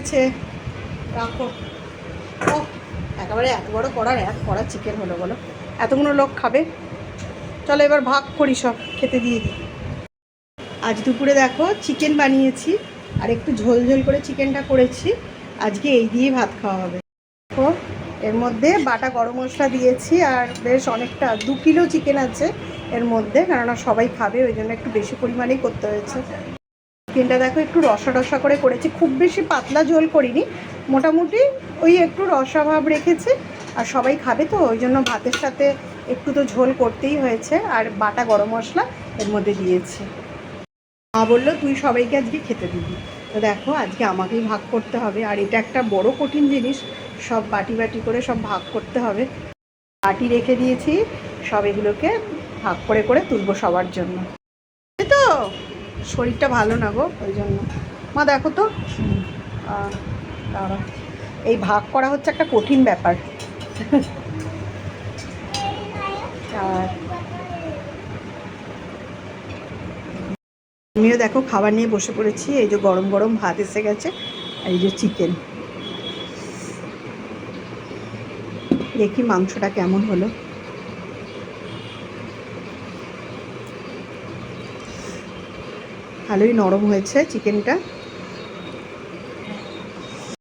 আছে রাখো। ও একেবারে এত বড় কড়ার এক কড়া চিকেন হলো বলো, এতগুলো লোক খাবে? চলো এবার ভাগ করি, সব খেতে দিয়ে দিই। আজ দুপুরে দেখো চিকেন বানিয়েছি, আর একটু ঝোল ঝোল করে চিকেনটা করেছি। আজকে এই দিয়েই ভাত খাওয়া হবে। দেখো এর মধ্যে বাটা গরম মশলা দিয়েছি, আর বেশ অনেকটা 2 কিলো চিকেন আছে এর মধ্যে, কেননা সবাই খাবে ওই জন্য একটু বেশি পরিমাণেই করতে হয়েছে। চিকেনটা দেখো একটু রসা রসা করে করেছি, খুব বেশি পাতলা ঝোল করিনি, মোটামুটি ওই একটু রসা ভাব রেখেছি। আর সবাই খাবে তো ওই জন্য ভাতের সাথে একটু তো ঝোল করতেই হয়েছে। আর বাটা গরম মশলা এর মধ্যে দিয়েছি। মা বললো তুই সবাইকে আজকে খেতে দিবি, তো দেখো আজকে আমাকেই ভাগ করতে হবে। আর এটা একটা বড় কঠিন জিনিস, সব বাটি বাটি করে সব ভাগ করতে হবে। বাটি রেখে দিয়েছি, সব এগুলোকে ভাগ করে করে তুলবো সবার জন্য। তো শরীরটা ভালো না গো, ওই জন্য। মা দেখো তো, দাঁড়া, এই ভাগ করা হচ্ছে একটা কঠিন ব্যাপার। আর আমিও দেখো খাবার নিয়ে বসে পড়েছি। এই যে গরম গরম ভাত এসে গেছে, আর এই যে চিকেন। দেখি মাংসটা কেমন হলো। ভালোই নরম হয়েছে চিকেনটা।